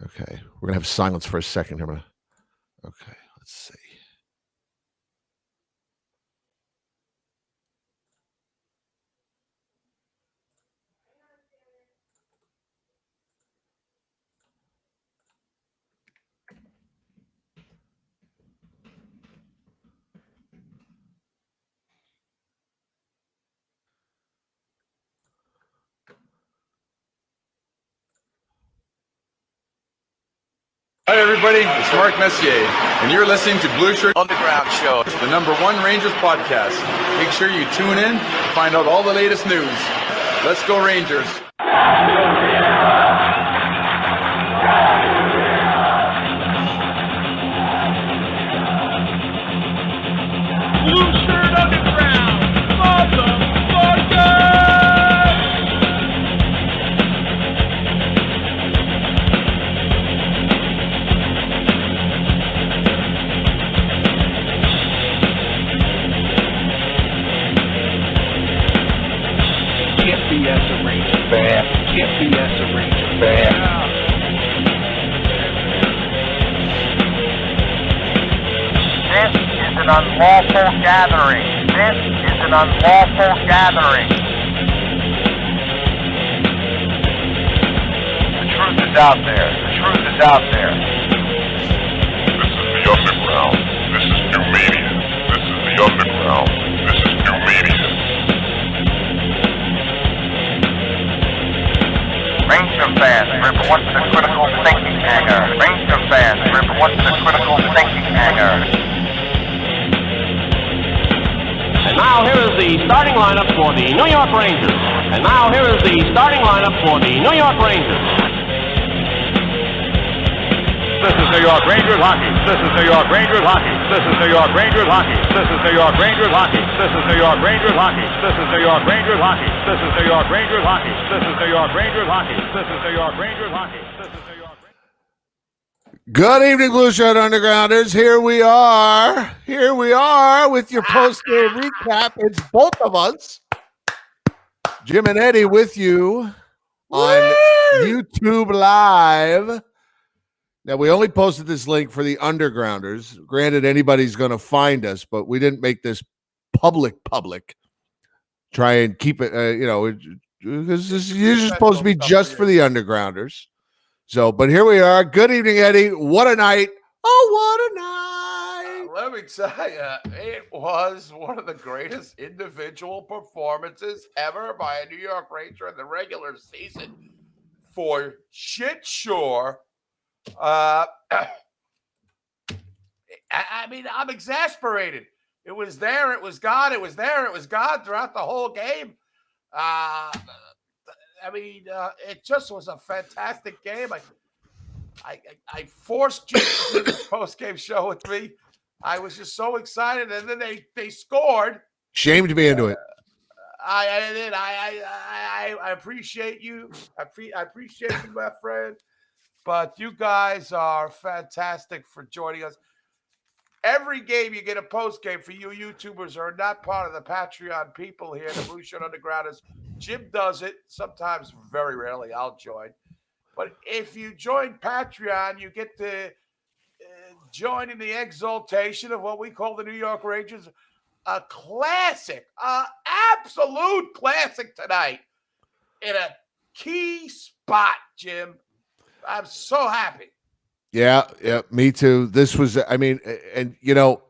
Okay. We're going to have silence for a second here. Okay. Let's see. Hi everybody, it's Mark Messier, and you're listening to Blue Shirt Underground Show, the #1 Rangers podcast. Make sure you tune in to find out all the latest news. Let's go Rangers! Blue Shirt Underground, motherfucker! This is an unlawful gathering. This is an unlawful gathering. The truth is out there. The truth is out there. This is the underground. This is new media. This is the underground. This is new media. Ranger fans, report to the critical thinking hangar. Ranger fans, report to the critical thinking hangar. And now here is the starting lineup for the New York Rangers. And now here is the starting lineup for the New York Rangers. This is New York Rangers hockey. This is New York Rangers hockey. This is New York Rangers hockey. This is New York Rangers hockey. This is New York Rangers hockey. This is New York Rangers hockey. This is New York Rangers hockey. This is New York Rangers hockey. This is New York Rangers hockey. This is New York. Good evening, Blue Shirt Undergrounders. Here we are. Here we are with your post-game recap. It's both of us, Jim and Eddie, with you on YouTube Live. Now, we only posted this link for the Undergrounders. Granted, anybody's going to find us, but we didn't make this public. Try and keep it, because this is usually supposed to be just for the Undergrounders. So, but here we are. Good evening, Eddie. What a night. Oh, what a night. Let me tell you, it was one of the greatest individual performances ever by a New York Ranger in the regular season. For shit sure. I mean, I'm exasperated. It was there, it was gone. It was there, it was gone throughout the whole game. It just was a fantastic game. I forced you to do this post-game show with me. I was just so excited, and then they scored. Shamed me into it. I did. I appreciate you. I appreciate you, my friend. But you guys are fantastic for joining us. Every game you get a post game for you YouTubers are not part of the Patreon people here. The Blue Shirt Undergrounders. Jim does it. Sometimes, very rarely, I'll join. But if you join Patreon, you get to join in the exaltation of what we call the New York Rangers. A classic, absolute classic tonight in a key spot, Jim. I'm so happy. Yeah, me too. This was, I mean, and you got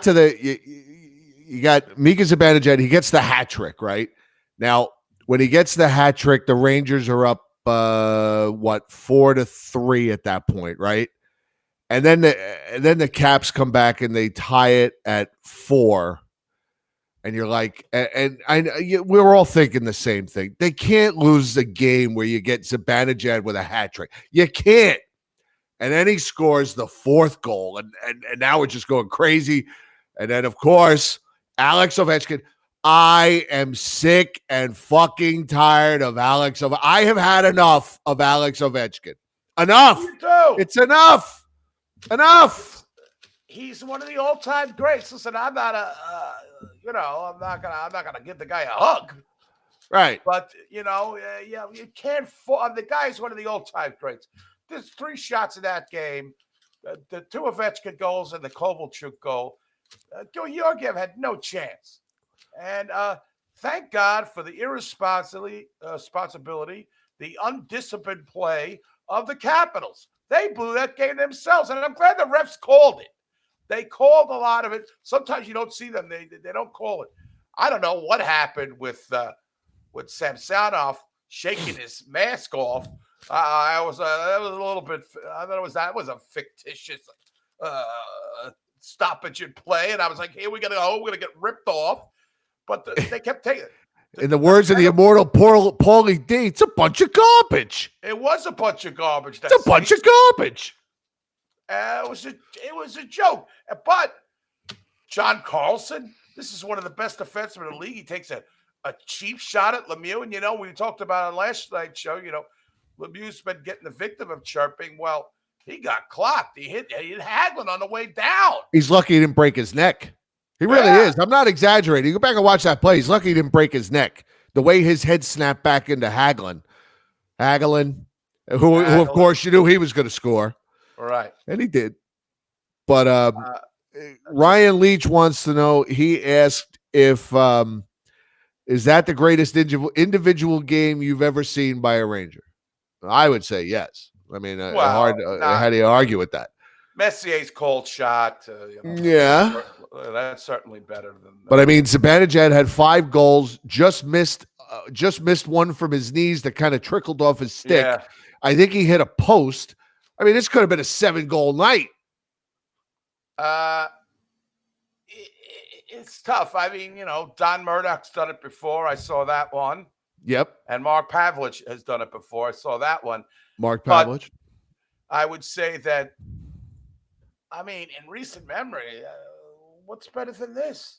to you got Mika Zibanejad. He gets the hat trick, right? Now, when he gets the hat trick, the Rangers are up 4-3 at that point, right? And then the Caps come back and they tie it at 4. And you're like, we were all thinking the same thing. They can't lose the game where you get Zibanejad with a hat trick. You can't. And then he scores the 4th goal, and now we're just going crazy. And then, of course, Alex Ovechkin. I am sick and fucking tired of Alex. I have had enough of Alex Ovechkin. Enough. You too. It's enough. Enough. He's one of the all-time greats. Listen, I'm not I'm not gonna give the guy a hug. Right. But you can't. The guy's one of the all-time greats. there's 3 shots in that game. The 2 Ovechkin goals and the Kovalchuk goal. Georgiev had no chance. And thank God for the irresponsibility, the undisciplined play of the Capitals. They blew that game themselves, and I'm glad the refs called it. They called a lot of it. Sometimes you don't see them; they don't call it. I don't know what happened with Samsonov shaking his mask off. That was a little bit. I thought that was a fictitious stoppage in play, and I was like, "Here we're gonna get ripped off." But they kept taking. In the words of the immortal Paulie D, it's a bunch of garbage. It was a bunch of garbage. It's a bunch of garbage. It was a joke. But John Carlson, this is one of the best defensemen in the league. He takes a cheap shot at Lemieux, and we talked about on last night's show. Lemieux's been getting the victim of chirping. Well, he got clocked. He hit Hagelin on the way down. He's lucky he didn't break his neck. He really is. I'm not exaggerating. You go back and watch that play. He's lucky he didn't break his neck. The way his head snapped back into Hagelin, who of course you knew he was going to score. Right. And he did. But Ryan Leach wants to know, he asked if is that the greatest individual game you've ever seen by a Ranger? I would say yes. I mean, how do you argue with that? Messier's cold shot. Yeah. That's certainly better than. But I mean, Zibanejad had 5 goals, just missed one from his knees that kind of trickled off his stick. Yeah. I think he hit a post. I mean, this could have been a 7-goal night. It's tough. I mean, Don Murdoch's done it before. I saw that one. Yep. And Mark Pavlich has done it before. I saw that one. Mark Pavlich. I would say that, I mean, in recent memory, what's better than this?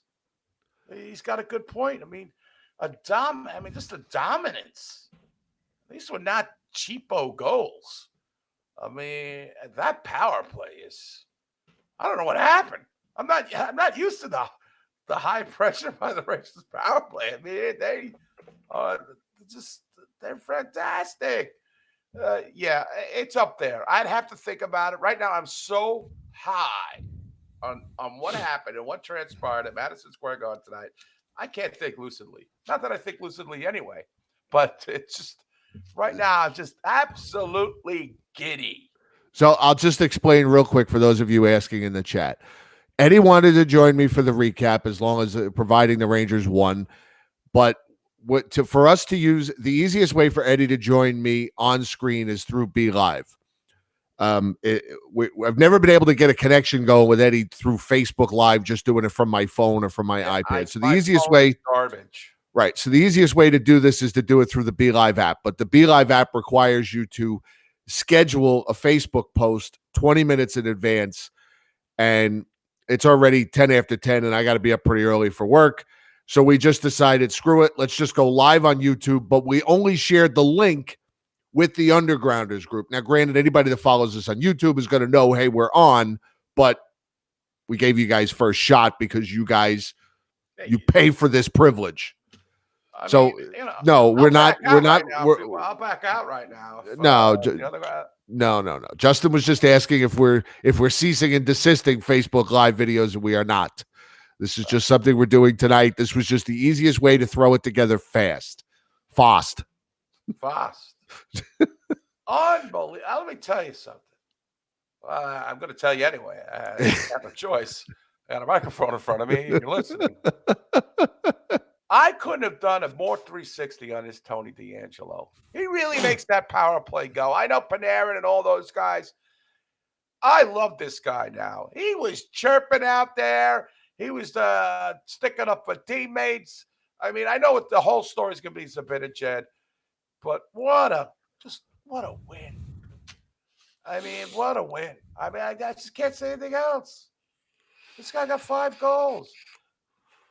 He's got a good point. I mean, just the dominance. These were not cheapo goals. I mean, that power play is, I don't know what happened. I'm not used to the high pressure by the Rangers power play. I mean, they're fantastic. Yeah, it's up there. I'd have to think about it. Right now, I'm so high on what happened and what transpired at Madison Square Garden tonight. I can't think lucidly. Not that I think lucidly anyway, but it's just right now I'm just absolutely giddy. So I'll just explain real quick for those of you asking in the chat. Eddie wanted to join me for the recap as long as providing the Rangers won, but for us to use the easiest way for Eddie to join me on screen is through Be Live. I've never been able to get a connection going with Eddie through Facebook Live, just doing it from my phone or from my iPad. So the easiest way, garbage. Right. So the easiest way to do this is to do it through the Be Live app. But the Be Live app requires you to schedule a Facebook post 20 minutes in advance, and it's already 10 after 10, and I got to be up pretty early for work. So we just decided, screw it. Let's just go live on YouTube. But we only shared the link with the Undergrounders group. Now, granted, anybody that follows us on YouTube is going to know, hey, we're on, but we gave you guys first shot because you guys, you pay for this privilege. No, we're not. I'll back out right now. No. Justin was just asking if we're ceasing and desisting Facebook Live videos, and we are not. This is just something we're doing tonight. This was just the easiest way to throw it together fast. Unbelievable. Let me tell you something. I'm going to tell you anyway. I have a choice. I got a microphone in front of me. You're listening. I couldn't have done a more 360 on this Tony DeAngelo. He really makes that power play go. I know Panarin and all those guys. I love this guy now. He was chirping out there. He was sticking up for teammates. I mean, I know what the whole story is going to be Zibanejad, but what a win. I mean, what a win. I mean, I just can't say anything else. This guy got 5 goals.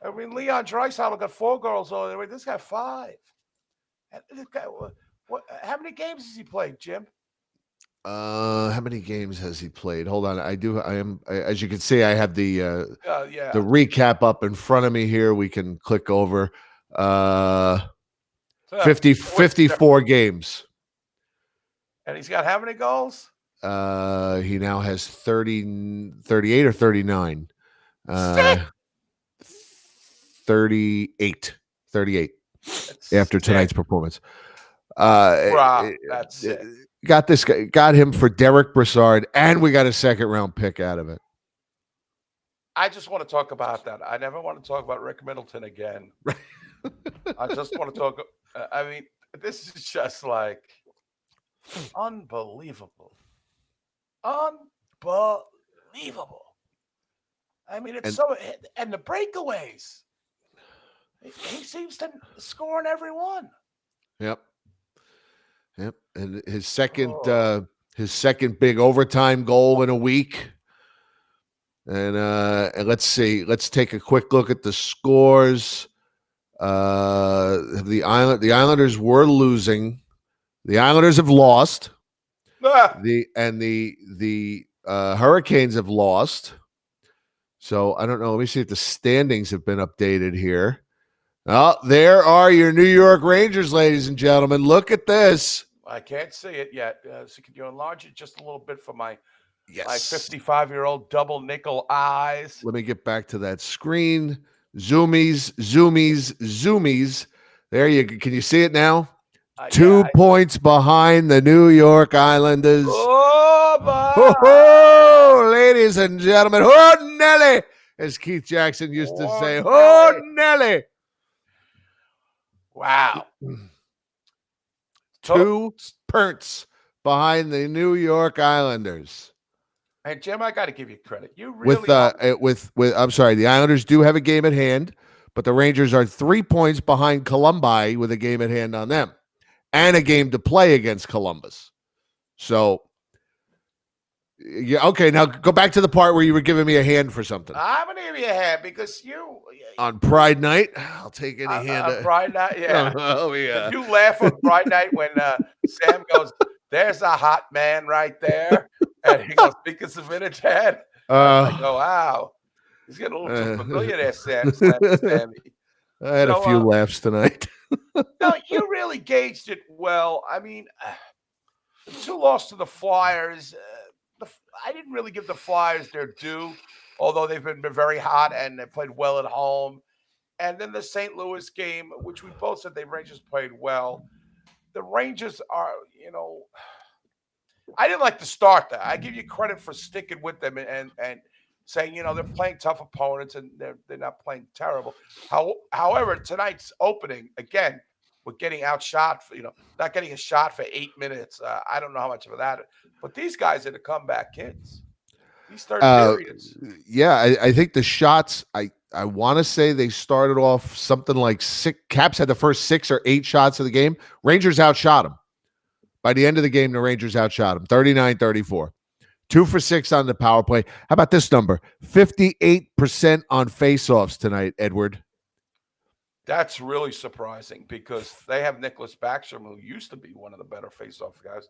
I mean, Leon Draisaitl got 4 goals. This guy 5. And this guy, how many games has he played, Jim? How many games has he played? Hold on. As you can see, I have the recap up in front of me here. We can click over 54 games. And he's got how many goals? He now has 38 or 39. 38 after tonight's performance. That's it. Got him for Derek Brassard, and we got a second round pick out of it. I just want to talk about that. I never want to talk about Rick Middleton again. I just want to talk. I mean, this is just like unbelievable. Unbelievable. I mean, it's and the breakaways. He seems to score in every one. Yep. And his second big overtime goal in a week. And let's see. Let's take a quick look at the scores. The Islanders were losing. The Islanders have lost. The Hurricanes have lost. So I don't know. Let me see if the standings have been updated here. Oh, there are your New York Rangers, ladies and gentlemen. Look at this. I can't see it yet. So can you enlarge it just a little bit for my Yes. my 55-year-old double nickel eyes? Let me get back to that screen. Zoomies. There you go. Can you see it now? 2 points behind the New York Islanders. Oh, ladies and gentlemen. Oh, Nelly, as Keith Jackson used to say. Oh, Nelly. Wow. 2 points behind the New York Islanders. And Jim, I got to give you credit. You really with I'm sorry, the Islanders do have a game at hand, but the Rangers are 3 points behind Columbus with a game at hand on them and a game to play against Columbus. So, yeah, okay. Now go back to the part where you were giving me a hand for something. I'm going to give you a hand because on Pride Night, I'll take any hand. On Pride Night, yeah. Oh, yeah. Did you laugh on Pride Night when Sam goes, "There's a hot man right there," and he goes, "Because of vintage head." I go, "Wow, he's getting a little too familiar there, Sammy." I had a few laughs tonight. No, you really gauged it well. I mean, the 2 losses to the Flyers. I didn't really give the Flyers their due, although they've been very hot and they played well at home. And then the St. Louis game, which we both said the Rangers played well. The Rangers are, I didn't like to start that. I give you credit for sticking with them and saying, they're playing tough opponents and they're not playing terrible. However, tonight's opening, again, we're getting outshot, not getting a shot for 8 minutes. I don't know how much of that, but these guys are the comeback kids. These third periods. Yeah, I think the shots, I want to say they started off something like 6. Caps had the first 6 or 8 shots of the game. Rangers outshot them. By the end of the game, the Rangers outshot them 39-34. 2 for 6 on the power play. How about this number? 58% on faceoffs tonight, Edward. That's really surprising because they have Nicholas Backstrom, who used to be one of the better faceoff guys.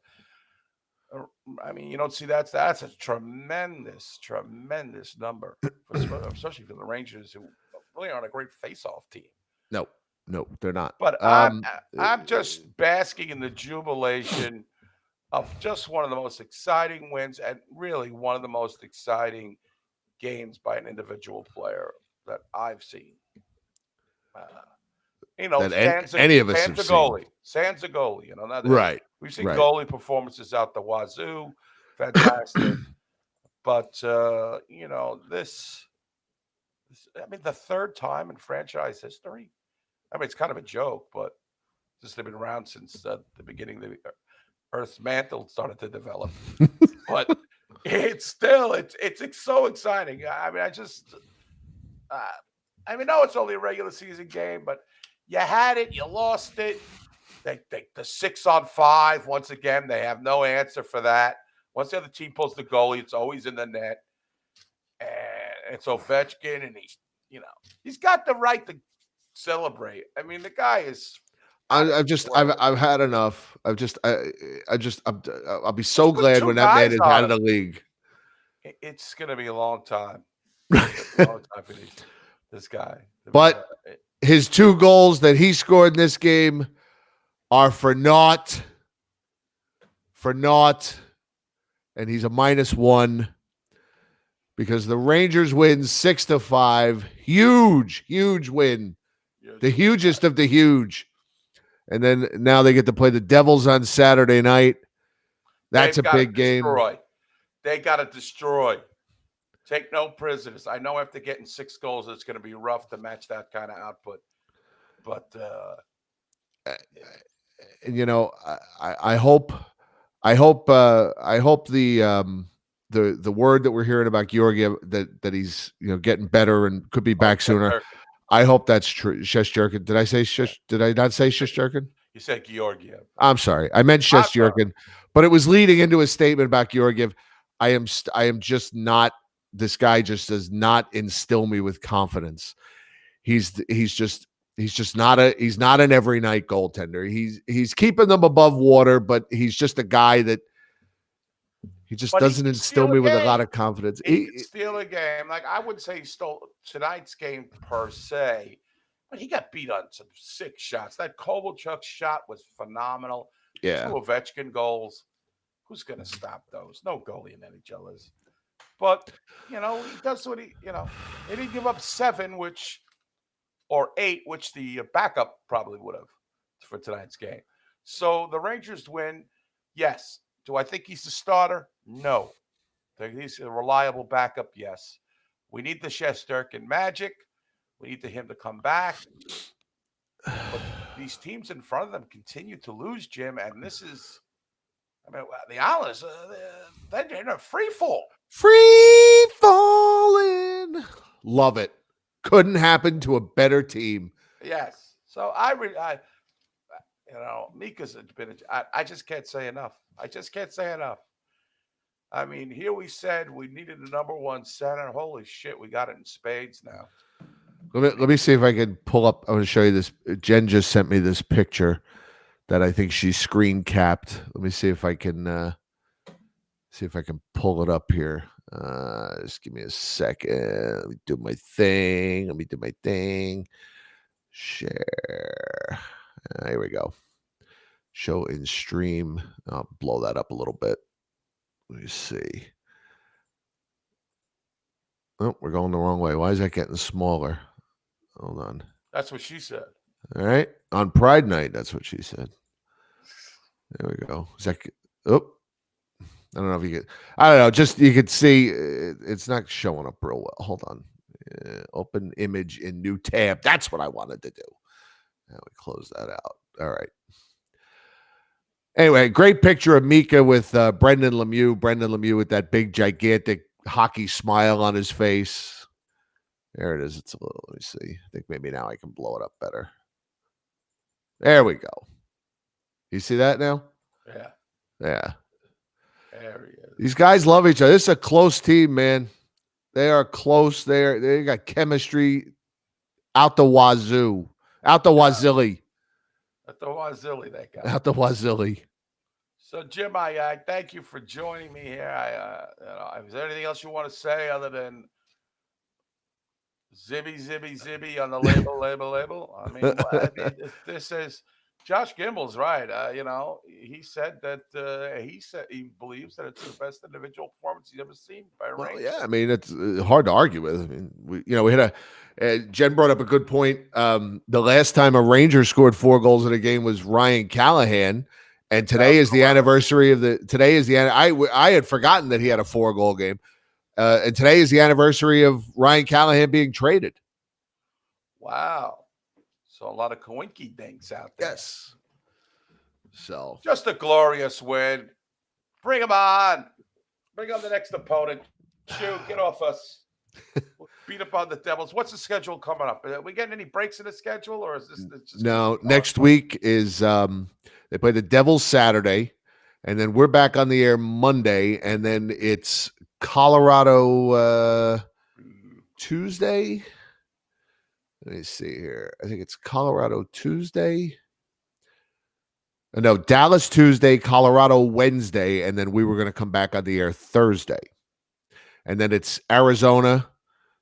I mean, you don't see that. That's a tremendous number, especially for the Rangers, who really aren't a great faceoff team. No, they're not. But I'm just basking in the jubilation of just one of the most exciting wins and really one of the most exciting games by an individual player that I've seen. Any of us have seen. Sanzagoli, right. We've seen goalie performances out the wazoo, fantastic. But this, I mean, the third time in franchise history. I mean, it's kind of a joke, but since they've been around since the beginning, the Earth's mantle started to develop. But it's still it's so exciting. I mean, no, it's only a regular season game, but you had it, you lost it. The 6-on-5, once again, they have no answer for that. Once the other team pulls the goalie, it's always in the net. And it's Ovechkin, and he's got the right to celebrate. I mean, the guy is. I've had enough. I'll be so glad when that man is out of the league. It's going to be a long time. For this guy. But his 2 goals that he scored in this game are for naught. and he's a -1 because the Rangers win 6-5. Huge win. The hugest of the huge. And then now they get to play the Devils on Saturday night. That's They've a gotta big game. destroy. They got to destroy. Take no prisoners. I know after getting 6 goals, it's going to be rough to match that kind of output. But And you know, I hope the word that we're hearing about Georgiev that he's getting better and could be back sooner. I hope that's true. Shestjurkin. Did I say Shesh? Did I not say Shestjurkin? You said Georgiev. I'm sorry. I meant Shestjurkin, but it was leading into a statement about Georgiev. I am just not. This guy just does not instill me with confidence. He's just not an every night goaltender. He's keeping them above water, but he's just a guy that he just doesn't instill me with a lot of confidence. He could steal a game. Like, I wouldn't say he stole tonight's game per se, but he got beat on some sick shots. That Kovalchuk shot was phenomenal. Yeah. 2 Ovechkin goals. Who's going to stop those? No goalie in NHL is. But, he does what he didn't give up 7, or 8, which the backup probably would have for tonight's game. So the Rangers win. Yes. Do I think he's the starter? No. He's a reliable backup. Yes. We need the Shesterkin magic. We need him to come back. But these teams in front of them continue to lose, Jim. And this is, the Islanders, they're in a free fall. Free falling. Love it. Couldn't happen to a better team. Yes. So Mika's been. I just can't say enough. I mean, here we said we needed a number 1 center. Holy shit, we got it in spades now. Let me see if I can pull up. I'm going to show you this. Jen just sent me this picture that I think she screen capped. Let me see if I can pull it up here. Just give me a second. Let me do my thing. Share. Here we go. Show in stream. I'll blow that up a little bit. Let me see. Oh, we're going the wrong way. Why is that getting smaller? Hold on. That's what she said. All right. On Pride Night, that's what she said. There we go. Is that, I don't know if you could. I don't know. Just you could see it's not showing up real well. Hold on. Open image in new tab. That's what I wanted to do. Now we close that out. All right. Anyway, great picture of Mika with Brendan Lemieux. Brendan Lemieux with that big, gigantic hockey smile on his face. There it is. It's a little. Let me see. I think maybe now I can blow it up better. There we go. You see that now? Yeah. Yeah. There he is. These guys love each other. This is a close team, man. They are close. They got chemistry out the wazoo. Out the wazilly. At the Wazilli, that guy. Out the wazilly. So, Jim, I thank you for joining me here. Is there anything else you want to say other than zibby on the label? I mean, this is Josh Gimbel's right. He said that he believes that it's the best individual performance he's ever seen by a Ranger. Yeah, I mean, it's hard to argue with. I mean, we had Jen brought up a good point. The last time a Ranger scored 4 goals in a game was Ryan Callahan, and today is the anniversary of I had forgotten that he had a 4-goal game, and today is the anniversary of Ryan Callahan being traded. Wow. So a lot of coinky dinks out there. Yes. So just a glorious win. Bring him on. Bring on the next opponent. Shoot, get off us. We'll beat up on the Devils. What's the schedule coming up? Are we getting any breaks in the schedule, or is this just no? Next week is they play the Devils Saturday, and then we're back on the air Monday, and then it's Colorado Tuesday. Let me see here. I think it's Colorado Tuesday. No, Dallas Tuesday, Colorado Wednesday, and then we were going to come back on the air Thursday. And then it's Arizona.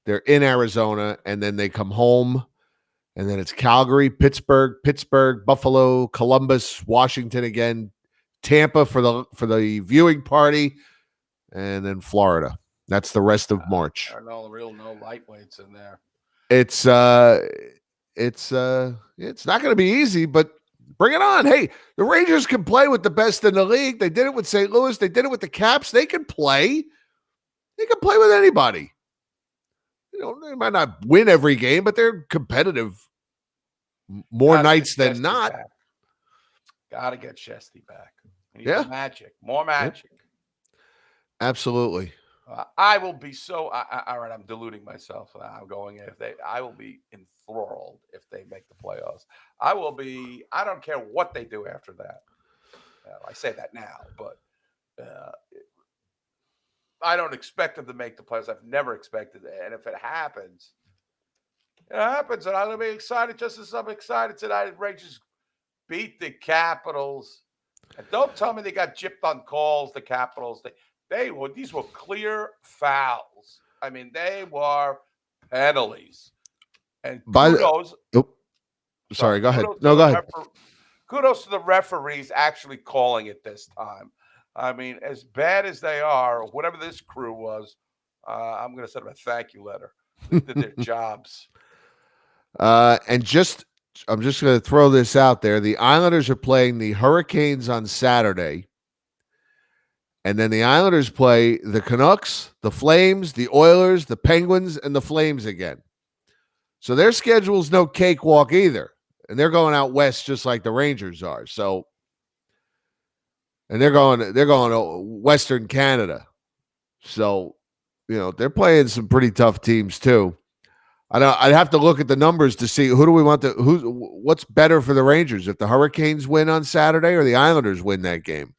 They're in Arizona, and then they come home, and then it's Calgary, Pittsburgh, Buffalo, Columbus, Washington again, Tampa for the viewing party, and then Florida. That's the rest of March. There are no lightweights in there. It's not going to be easy, but bring it on. Hey, the Rangers can play with the best in the league. They did it with St. Louis. They did it with the Caps. They can play. They can play with anybody. They might not win every game, but they're competitive more nights than not. Got to get Shesty back. Yeah. More magic. Absolutely. I will be so. All right, I'm deluding myself. I'm going I will be enthralled if they make the playoffs. I will be. I don't care what they do after that. I say that now, but I don't expect them to make the playoffs. I've never expected it, and if it happens, it happens, and I'm gonna be excited just as I'm excited tonight. Rangers beat the Capitals, and don't tell me they got gypped on calls. The Capitals, these were clear fouls. I mean, they were penalties. And kudos. Sorry, go ahead. No, go ahead. Kudos to the referees actually calling it this time. I mean, as bad as they are, whatever this crew was, I'm going to send them a thank you letter. They did their jobs. I'm just going to throw this out there. The Islanders are playing the Hurricanes on Saturday. And then the Islanders play the Canucks, the Flames, the Oilers, the Penguins, and the Flames again. So their schedule's no cakewalk either. And they're going out west just like the Rangers are. So, and they're going to Western Canada. So, they're playing some pretty tough teams too. I'd have to look at the numbers to see what's better for the Rangers, if the Hurricanes win on Saturday or the Islanders win that game.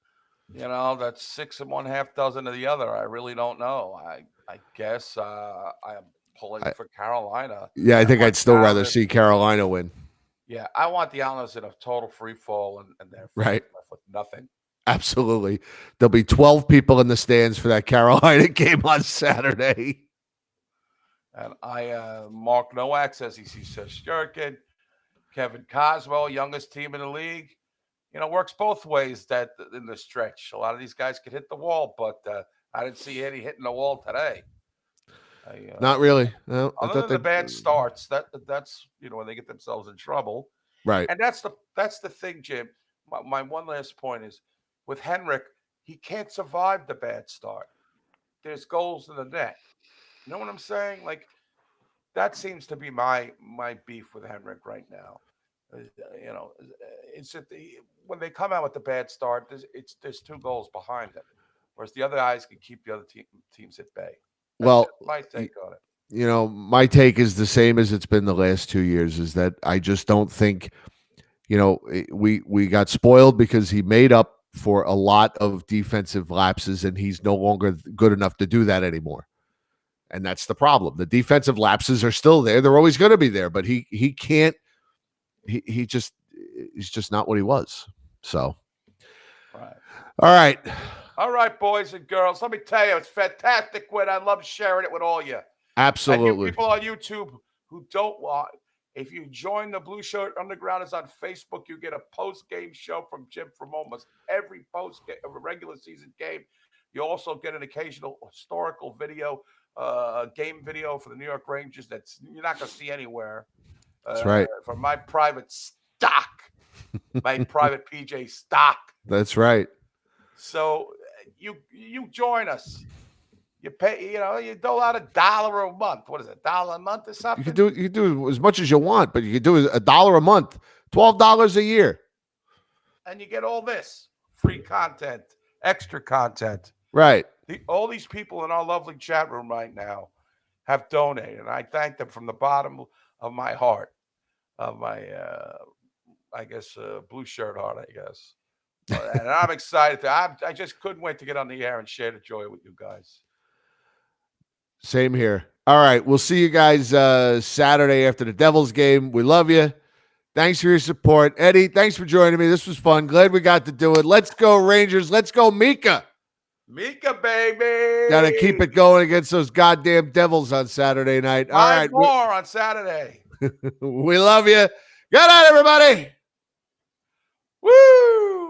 That's 6 1/2 dozen of the other. I really don't know. I guess I am pulling for Carolina. Yeah, I think I'd still rather see Carolina win. Yeah, I want the Islanders in a total free fall and they're right left with nothing. Absolutely. There'll be 12 people in the stands for that Carolina game on Saturday. And Mark Nowak says he sees Shesterkin, Kevin Cosmo, youngest team in the league. Works both ways that in the stretch. A lot of these guys could hit the wall, but I didn't see any hitting the wall today. Not really. No, other than the bad starts, that's when they get themselves in trouble. Right. And that's the thing, Jim. My one last point is with Henrik, he can't survive the bad start. There's goals in the net. You know what I'm saying? Like that seems to be my beef with Henrik right now. It's that when they come out with the bad start, there's 2 goals behind them, whereas the other guys can keep the other teams at bay. That's my take on it. My take is the same as it's been the last 2 years. Is that I just don't think, we got spoiled because he made up for a lot of defensive lapses, and he's no longer good enough to do that anymore. And that's the problem. The defensive lapses are still there; they're always going to be there, but he can't. He's just not what he was. So, right. All right, boys and girls. Let me tell you, it's fantastic when I love sharing it with all you. Absolutely. And you people on YouTube who don't want, if you join the Blue Shirt Underground is on Facebook, you get a post-game show from Jim from almost every regular season game. You also get an occasional historical video, game video for the New York Rangers you're not going to see anywhere. That's right. For my private stock, my private PJ stock. That's right. So you join us. You pay, you dole out $1 a month. What is it, $1 a month or something? You can do as much as you want, but you can do $1 a month, $12 a year, and you get all this free content, extra content. Right. All these people in our lovely chat room right now have donated, and I thank them from the bottom of my heart, of my, blue shirt heart, I guess. And I'm excited. I just couldn't wait to get on the air and share the joy with you guys. Same here. All right. We'll see you guys Saturday after the Devils game. We love you. Thanks for your support. Eddie, thanks for joining me. This was fun. Glad we got to do it. Let's go, Rangers. Let's go, Mika. Mika, baby. Got to keep it going against those goddamn Devils on Saturday night. All right. More on Saturday. We love you. Good night, everybody. Woo!